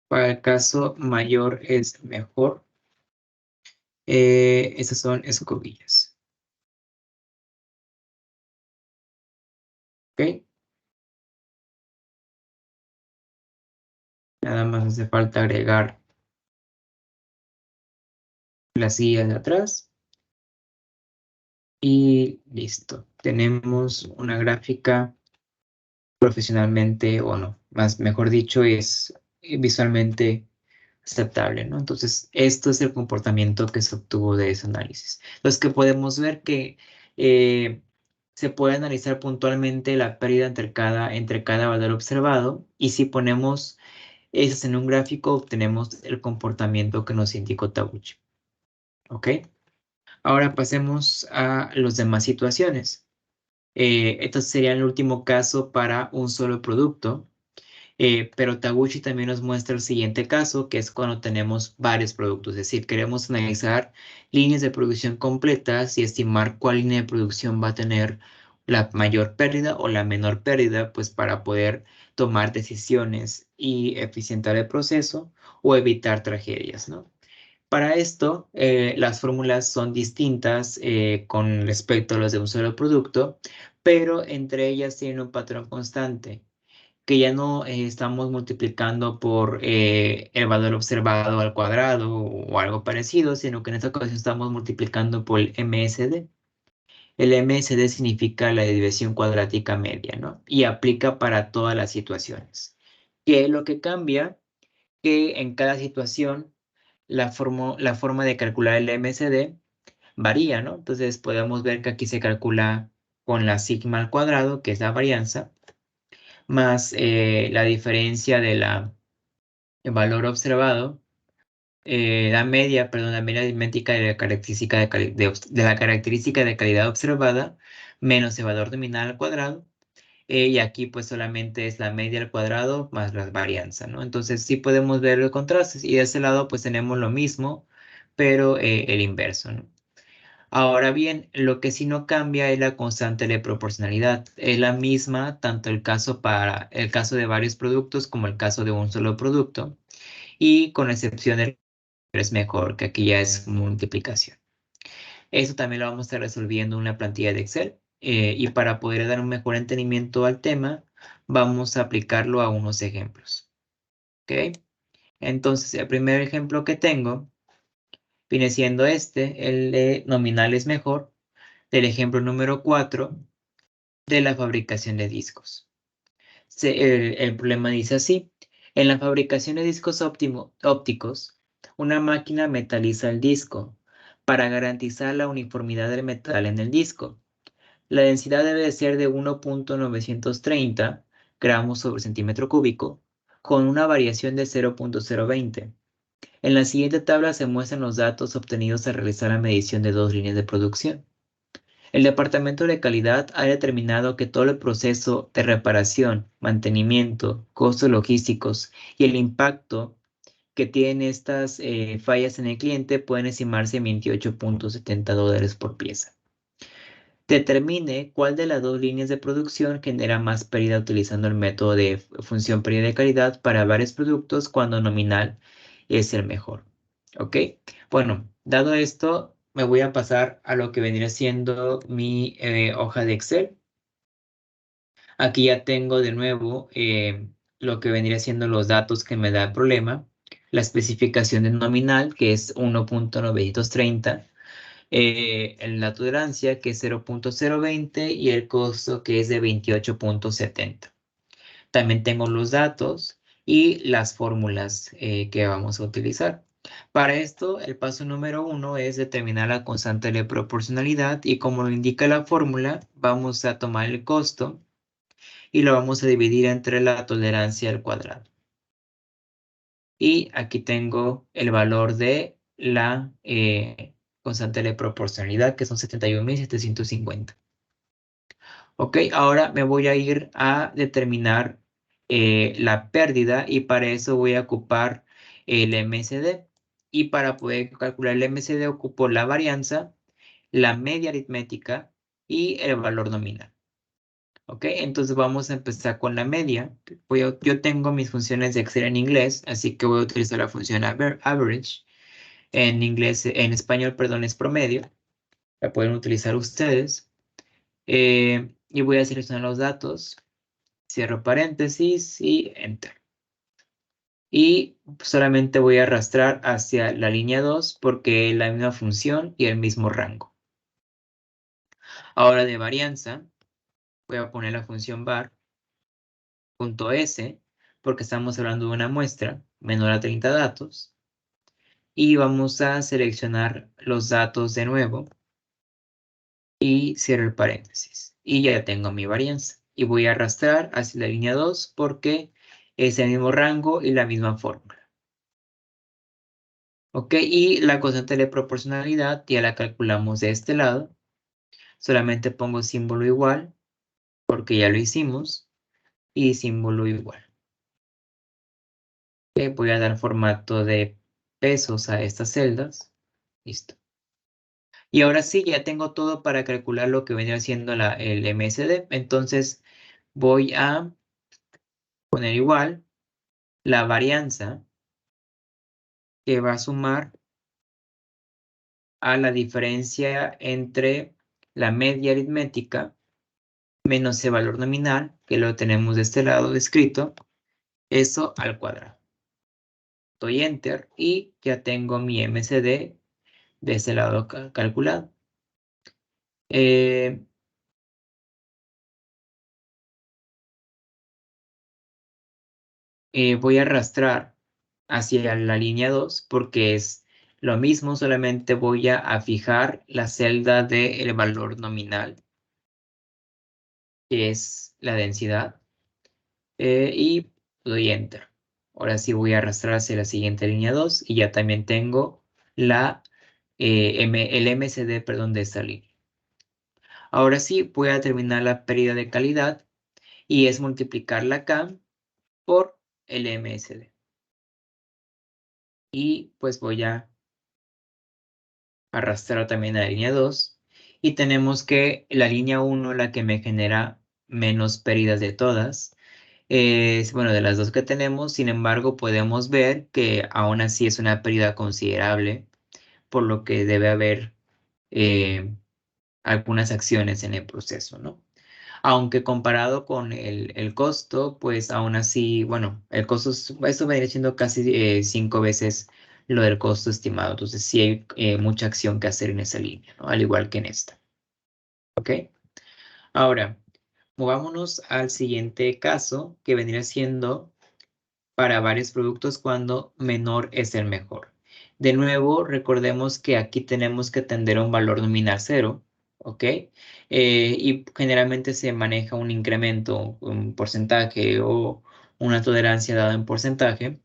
Para el caso mayor es mejor. Esas son escobillas. ¿Ok? Nada más hace falta agregar las sillas de atrás. Y listo. Tenemos una gráfica profesionalmente, o no, mejor dicho, es visualmente aceptable, ¿no? Entonces, esto es el comportamiento que se obtuvo de ese análisis. Entonces, que podemos ver que se puede analizar puntualmente la pérdida entre cada valor observado, y si ponemos esas en un gráfico, obtenemos el comportamiento que nos indicó Tabucci. ¿Ok? Ahora pasemos a las demás situaciones. Esto sería el último caso para un solo producto. Pero Taguchi también nos muestra el siguiente caso, que es cuando tenemos varios productos. Es decir, queremos analizar líneas de producción completas y estimar cuál línea de producción va a tener la mayor pérdida o la menor pérdida, pues para poder tomar decisiones y eficientar el proceso o evitar tragedias, ¿no? Para esto, las fórmulas son distintas con respecto a las de un solo producto, pero entre ellas tienen un patrón constante que ya no estamos multiplicando por el valor observado al cuadrado o algo parecido, sino que en esta ocasión estamos multiplicando por el MSD. El MSD significa la desviación cuadrática media, ¿no? Y aplica para todas las situaciones. Que lo que cambia, que en cada situación la forma de calcular el MSD varía, ¿no? Entonces podemos ver que aquí se calcula con la sigma al cuadrado, que es la varianza, más la diferencia de el valor observado, la media, perdón, la media aritmética de la característica de la característica de calidad observada, menos el valor nominal al cuadrado, y aquí pues solamente es la media al cuadrado más la varianza, ¿no? Entonces sí podemos ver los contrastes, y de ese lado pues tenemos lo mismo, pero el inverso, ¿no? Ahora bien, lo que sí no cambia es la constante de proporcionalidad. Es la misma tanto el caso para el caso de varios productos como el caso de un solo producto, y con excepción del que es mejor, que aquí ya es multiplicación. Eso también lo vamos a estar resolviendo en una plantilla de Excel, y para poder dar un mejor entendimiento al tema, vamos a aplicarlo a unos ejemplos. ¿Ok? Entonces, el primer ejemplo que tengo viene siendo este, el de nominal es mejor, del ejemplo número 4 de la fabricación de discos. El problema dice así: en la fabricación de discos ópticos, una máquina metaliza el disco para garantizar la uniformidad del metal en el disco. La densidad debe de ser de 1.930 gramos sobre centímetro cúbico, con una variación de 0.020. En la siguiente tabla se muestran los datos obtenidos al realizar la medición de dos líneas de producción. El Departamento de Calidad ha determinado que todo el proceso de reparación, mantenimiento, costos logísticos y el impacto que tienen estas fallas en el cliente pueden estimarse en $28.70 por pieza. Determine cuál de las dos líneas de producción genera más pérdida utilizando el método de función pérdida de calidad para varios productos cuando nominal es el mejor. ¿Ok? Bueno, dado esto, me voy a pasar a lo que vendría siendo mi hoja de Excel. Aquí ya tengo de nuevo lo que vendría siendo los datos que me da el problema, la especificación de nominal, que es 1.930, la tolerancia, que es 0.020, y el costo, que es de 28.70. También tengo los datos y las fórmulas que vamos a utilizar. Para esto, el paso número 1 es determinar la constante de proporcionalidad, y como lo indica la fórmula, vamos a tomar el costo y lo vamos a dividir entre la tolerancia al cuadrado. Y aquí tengo el valor de la constante de proporcionalidad, que son 71.750. Ok, ahora me voy a ir a determinar la pérdida, y para eso voy a ocupar el MSD. Y para poder calcular el MSD ocupo la varianza, la media aritmética y el valor nominal. Ok, entonces vamos a empezar con la media. Yo tengo mis funciones de Excel en inglés, así que voy a utilizar la función average. En inglés, en español, perdón, es promedio. La pueden utilizar ustedes. Y voy a seleccionar los datos. Cierro paréntesis y enter. Y solamente voy a arrastrar hacia la línea 2 porque es la misma función y el mismo rango. Ahora de varianza, voy a poner la función var.s porque estamos hablando de una muestra menor a 30 datos. Y vamos a seleccionar los datos de nuevo y cierro el paréntesis. Y ya tengo mi varianza. Y voy a arrastrar hacia la línea 2 porque es el mismo rango y la misma fórmula. Ok, y la constante de proporcionalidad ya la calculamos de este lado. Solamente pongo símbolo igual porque ya lo hicimos. Y símbolo igual. Ok, voy a dar formato de pesos a estas celdas. Listo. Y ahora sí, ya tengo todo para calcular lo que vendría siendo el MSD. Entonces voy a poner igual la varianza que va a sumar a la diferencia entre la media aritmética menos el valor nominal, que lo tenemos de este lado descrito, eso al cuadrado. Doy Enter y ya tengo mi MSD de este lado calculado. Eh, Voy a arrastrar hacia la línea 2 porque es lo mismo, solamente voy a fijar la celda del valor nominal, que es la densidad, y doy Enter. Ahora sí voy a arrastrar hacia la siguiente línea 2 y ya también tengo el MSD, perdón, de esta línea. Ahora sí voy a terminar la pérdida de calidad y es multiplicar la K por el MSD. Y pues voy a arrastrar también a la línea 2 y tenemos que la línea 1, la que me genera menos pérdidas de todas, es, bueno, de las dos que tenemos. Sin embargo, podemos ver que aún así es una pérdida considerable, por lo que debe haber eh, algunas acciones en el proceso, ¿no? Aunque comparado con el costo, pues aún así, bueno, el costo, esto vendría siendo casi 5 veces lo del costo estimado. Entonces sí hay mucha acción que hacer en esa línea, ¿no? Al igual que en esta. ¿Ok? Ahora, movámonos al siguiente caso, que vendría siendo para varios productos cuando menor es el mejor. De nuevo, recordemos que aquí tenemos que tender a un valor nominal cero, ¿ok? Y generalmente se maneja un incremento, un porcentaje o una tolerancia dada en porcentaje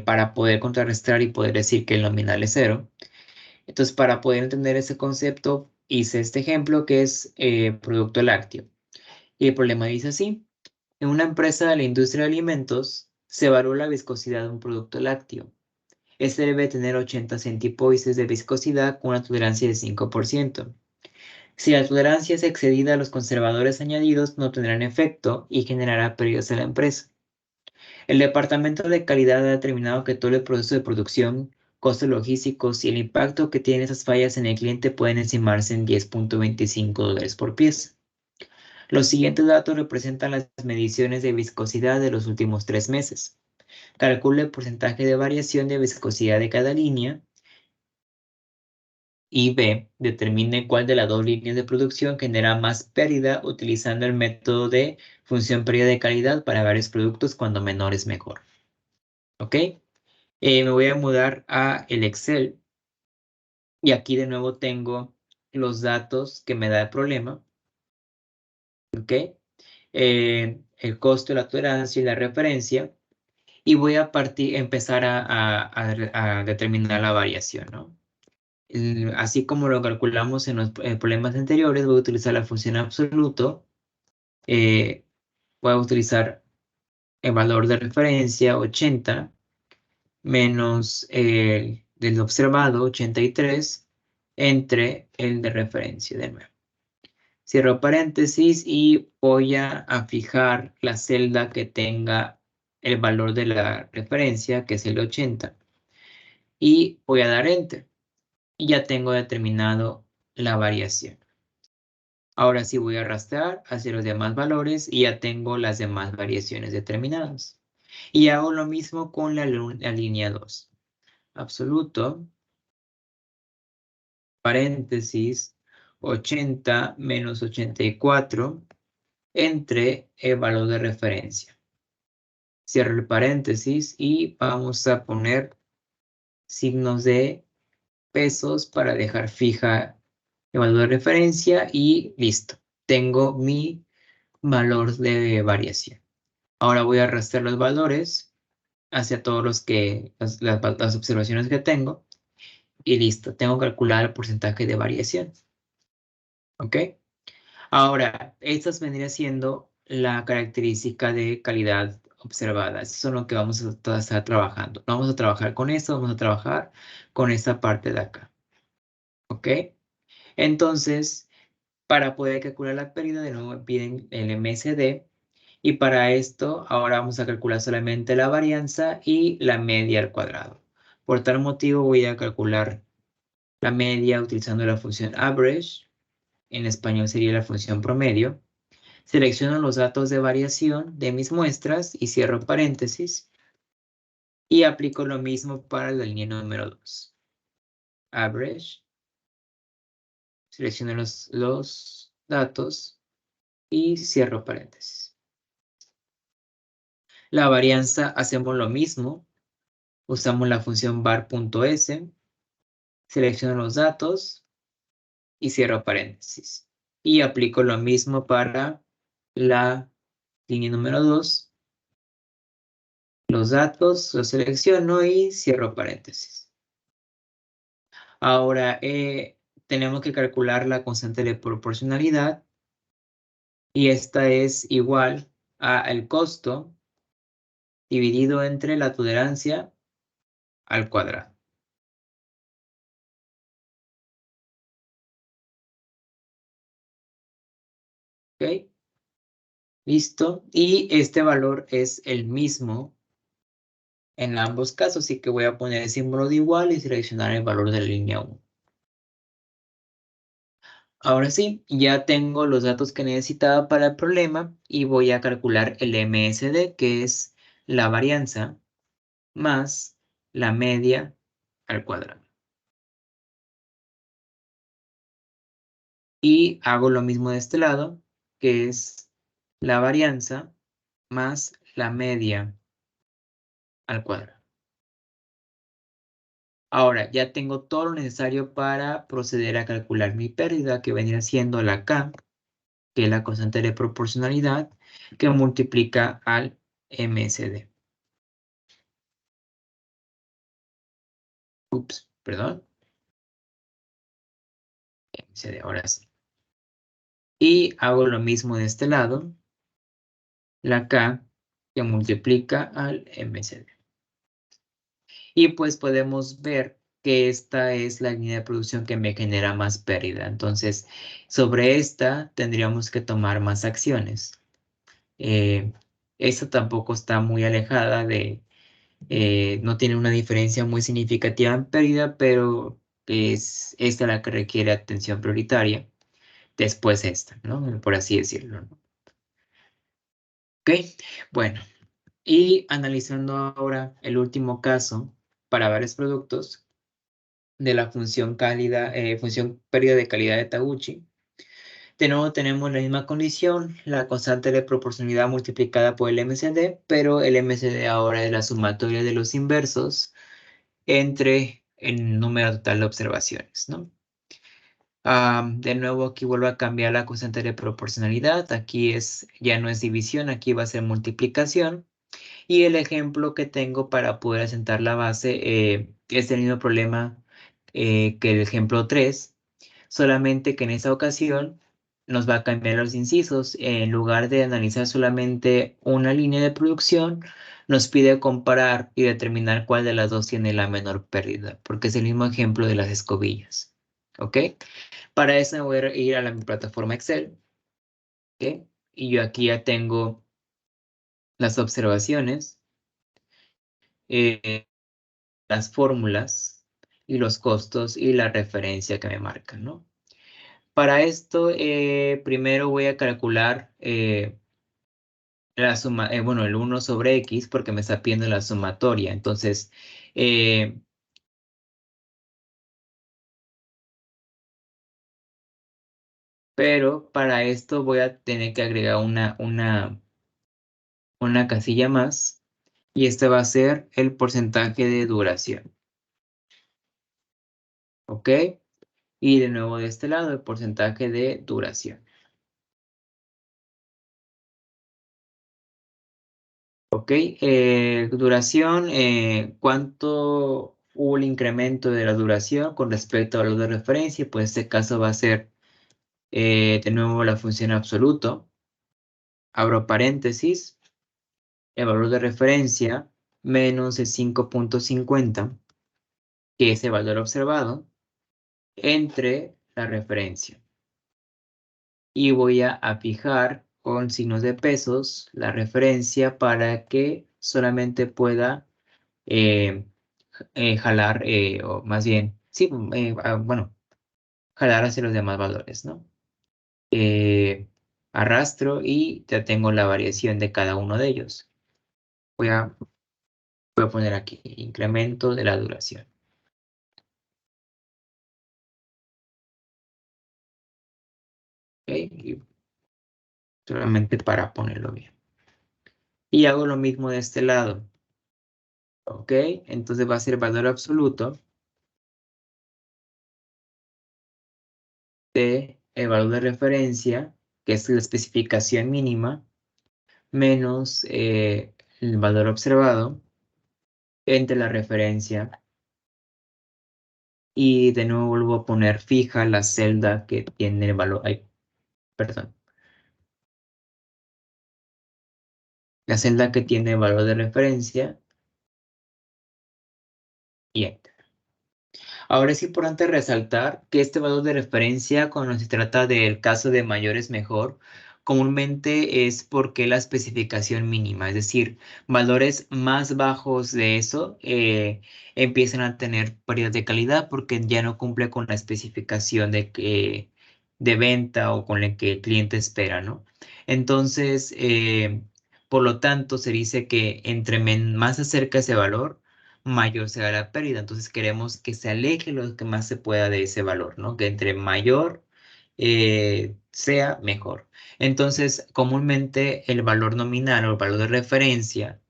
para poder contrarrestar y poder decir que el nominal es cero. Entonces, para poder entender ese concepto, hice este ejemplo que es producto lácteo. Y el problema dice así. En una empresa de la industria de alimentos se evalúa la viscosidad de un producto lácteo. Este debe tener 80 centipoises de viscosidad con una tolerancia de 5%. Si la tolerancia es excedida, los conservadores añadidos no tendrán efecto y generará pérdidas a la empresa. El departamento de calidad ha determinado que todo el proceso de producción, costos logísticos y el impacto que tienen esas fallas en el cliente pueden estimarse en $10.25 por pieza. Los siguientes datos representan las mediciones de viscosidad de los últimos 3 meses. Calcule el porcentaje de variación de viscosidad de cada línea y B, determine cuál de las dos líneas de producción genera más pérdida utilizando el método de función pérdida de calidad para varios productos cuando menor es mejor. ¿Ok? Me voy a mudar a el Excel y aquí de nuevo tengo los datos que me da el problema. ¿Ok? El costo, la tolerancia y la referencia. Y voy a empezar a determinar la variación, ¿no? Así como lo calculamos en los problemas anteriores, voy a utilizar la función absoluto. eh, Voy a utilizar el valor de referencia 80 menos el del observado 83 entre el de referencia de nuevo. Cierro paréntesis y voy a fijar la celda que tenga el valor de la referencia, que es el 80. Y voy a dar Enter. Y ya tengo determinado la variación. Ahora sí voy a arrastrar hacia los demás valores y ya tengo las demás variaciones determinadas. Y hago lo mismo con la línea 2. Absoluto, paréntesis, 80 menos 84 entre el valor de referencia. cierro el paréntesis y vamos a poner signos de pesos para dejar fija el valor de referencia y listo. Tengo mi valor de variación. Ahora voy a arrastrar los valores hacia todos las observaciones que tengo y listo. Tengo calculado el porcentaje de variación. ¿Ok? Ahora, estas vendría siendo la característica de calidad observada. Eso es lo que vamos a estar trabajando. No vamos a trabajar con esto, vamos a trabajar con esta parte de acá. ¿Ok? Entonces, para poder calcular la pérdida, de nuevo me piden el MSD. Y para esto, ahora vamos a calcular solamente la varianza y la media al cuadrado. Por tal motivo, voy a calcular la media utilizando la función average. En español sería la función promedio. Selecciono los datos de variación de mis muestras y cierro paréntesis. Y aplico lo mismo para la línea número 2. Average. Selecciono los datos y cierro paréntesis. La varianza hacemos lo mismo. Usamos la función var.s. Selecciono los datos y cierro paréntesis. Y aplico lo mismo para la línea número 2. Los datos los selecciono y cierro paréntesis. Ahora tenemos que calcular la constante de proporcionalidad y esta es igual a el costo dividido entre la tolerancia al cuadrado. ¿Ok? Listo. Y este valor es el mismo en ambos casos, así que voy a poner el símbolo de igual y seleccionar el valor de la línea 1. Ahora sí, ya tengo los datos que necesitaba para el problema y voy a calcular el MSD, que es la varianza más la media al cuadrado. Y hago lo mismo de este lado, que es la varianza más la media al cuadrado. Ahora, ya tengo todo lo necesario para proceder a calcular mi pérdida, que vendría siendo la K, que es la constante de proporcionalidad, que multiplica al MSD. Ups, perdón. MSD, ahora sí. Y hago lo mismo de este lado, la K, que multiplica al MSD. Y pues podemos ver que esta es la línea de producción que me genera más pérdida. Entonces, sobre esta tendríamos que tomar más acciones. Esta tampoco está muy alejada no tiene una diferencia muy significativa en pérdida, pero es esta la que requiere atención prioritaria. Después esta, ¿no? Por así decirlo, ¿no? Ok, bueno. Y analizando ahora el último caso para varios productos de la función pérdida de calidad de Taguchi. De nuevo tenemos la misma condición, la constante de proporcionalidad multiplicada por el MCD, pero el MCD ahora es la sumatoria de los inversos entre el número total de observaciones, ¿no? De nuevo aquí vuelvo a cambiar la constante de proporcionalidad, aquí ya no es división, aquí va a ser multiplicación. Y el ejemplo que tengo para poder asentar la base es el mismo problema que el ejemplo 3, solamente que en esta ocasión nos va a cambiar los incisos. En lugar de analizar solamente una línea de producción, nos pide comparar y determinar cuál de las dos tiene la menor pérdida, porque es el mismo ejemplo de las escobillas. ¿Ok? Para eso voy a ir a mi plataforma Excel. ¿Ok? Y yo aquí ya tengo las observaciones. eh, las fórmulas y los costos y la referencia que me marcan, ¿no? Para esto, primero voy a calcular la suma, bueno, el 1 sobre X porque me está pidiendo la sumatoria. Entonces, eh, pero para esto voy a tener que agregar una casilla más Y este va a ser el porcentaje de duración. ¿Ok? Y de nuevo de este lado, el porcentaje de duración. ¿Ok? Duración, ¿cuánto hubo el incremento de la duración con respecto al valor de referencia? Pues este caso va a ser de nuevo la función absoluto. Abro paréntesis, el valor de referencia menos el 5.50, que es el valor observado, entre la referencia. Y voy a fijar con signos de pesos la referencia para que solamente pueda eh, jalar, o más bien, sí, bueno, jalar hacia los demás valores, ¿no? Eh, Arrastro y ya tengo la variación de cada uno de ellos. Voy a, voy a poner aquí, incremento de la duración. ¿Ok? Y solamente para ponerlo bien. Y hago lo mismo de este lado. ¿Ok? Entonces va a ser valor absoluto de el valor de referencia, que es la especificación mínima, menos el valor observado entre la referencia. Y de nuevo vuelvo a poner fija la celda que tiene el valor. Ay, perdón. La celda que tiene el valor de referencia y enter. Ahora es importante resaltar que este valor de referencia, cuando se trata del caso de mayor es mejor, comúnmente es porque la especificación mínima, es decir, valores más bajos de eso empiezan a tener pérdidas de calidad porque ya no cumple con la especificación de venta o con la que el cliente espera, ¿no? Entonces, por lo tanto, se dice que entre más se acerca ese valor, mayor será la pérdida. Entonces queremos que se aleje lo que más se pueda de ese valor, ¿no? Que entre mayor sea mejor. Entonces, comúnmente el valor nominal o el valor de referencia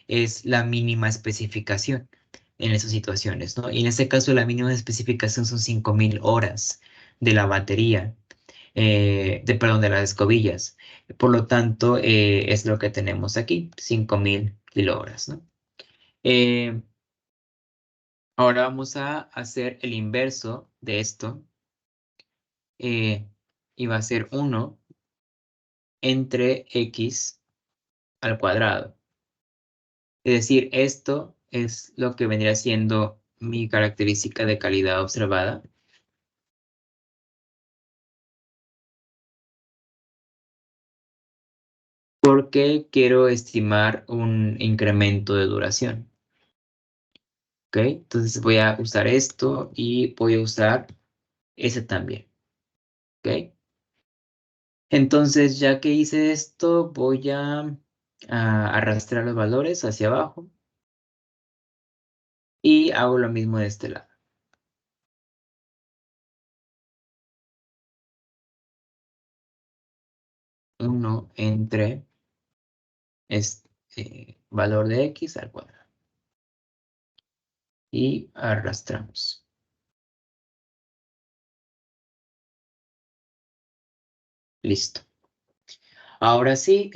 es la mínima especificación en esas situaciones, ¿no? Y en este caso la mínima especificación son 5.000 horas de la batería, perdón, de las escobillas. Por lo tanto, es lo que tenemos aquí, 5.000 kilohoras, ¿no? Eh, Ahora vamos a hacer el inverso de esto, eh, y va a ser 1 entre x al cuadrado. Es decir, esto es lo que vendría siendo mi característica de calidad observada, porque quiero estimar un incremento de duración. ¿Ok? Entonces voy a usar esto y voy a usar ese también. ¿Ok? Entonces, ya que hice esto, voy a arrastrar los valores hacia abajo. Y hago lo mismo de este lado. 1 entre este valor de x al cuadrado. Y arrastramos. Listo. Ahora sí,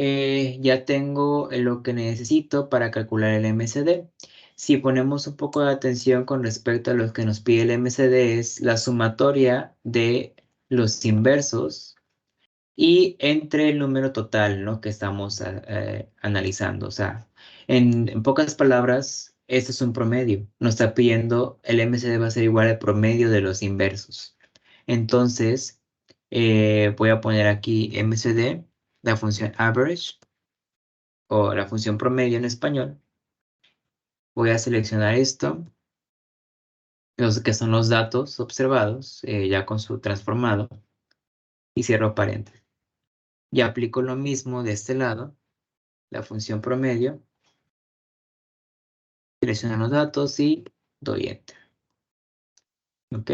ya tengo lo que necesito para calcular el MCD. Si ponemos un poco de atención con respecto a lo que nos pide el MCD, es la sumatoria de los inversos y entre el número total, ¿no? Que estamos analizando. O sea, en pocas palabras, este es un promedio. Nos está pidiendo, el MCD va a ser igual al promedio de los inversos. Entonces, voy a poner aquí MCD, la función average, o la función promedio en español. Voy a seleccionar esto, los que son los datos observados, ya con su transformado, y cierro paréntesis. Y aplico lo mismo de este lado, la función promedio. Selecciono los datos y doy Enter. ¿Ok?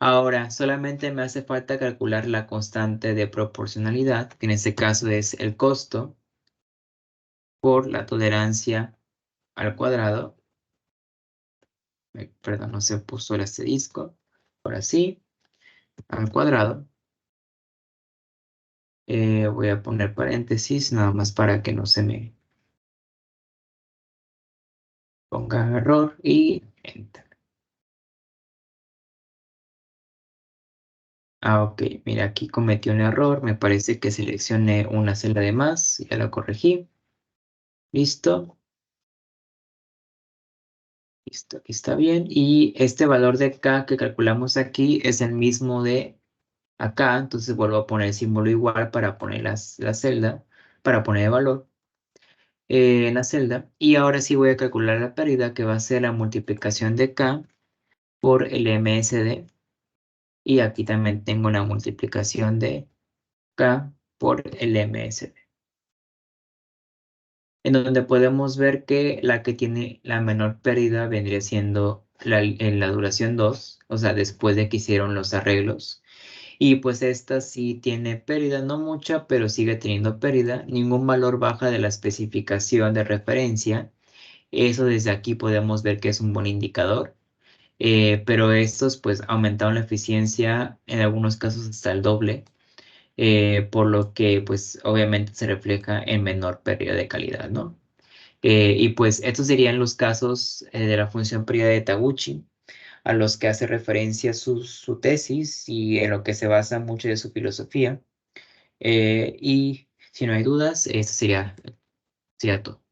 Ahora, solamente me hace falta calcular la constante de proporcionalidad, que en este caso es el costo por la tolerancia al cuadrado, perdón, no se puso el asterisco, ahora sí, al cuadrado. Voy a poner paréntesis nada más para que no se me ponga error y enter. Ok, mira, aquí cometí un error, me parece que seleccioné una celda de más, ya la corregí, listo, listo, aquí está bien, y este valor de K que calculamos aquí es el mismo de acá, entonces vuelvo a poner el símbolo igual para poner la celda, para poner el valor en la celda, y ahora sí voy a calcular la pérdida que va a ser la multiplicación de K por el MSD, y aquí también tengo una multiplicación de K por el MSD, en donde podemos ver que la que tiene la menor pérdida vendría siendo en la duración 2, o sea, después de que hicieron los arreglos. Y pues esta sí tiene pérdida, no mucha, pero sigue teniendo pérdida. Ningún valor baja de la especificación de referencia. Eso desde aquí podemos ver que es un buen indicador. Pero estos pues aumentaron la eficiencia en algunos casos hasta el doble. Por lo que pues obviamente se refleja en menor pérdida de calidad, ¿no? Y pues estos serían los casos de la función pérdida de Taguchi, a los que hace referencia su tesis y en lo que se basa mucho de su filosofía. Y si no hay dudas, sería todo.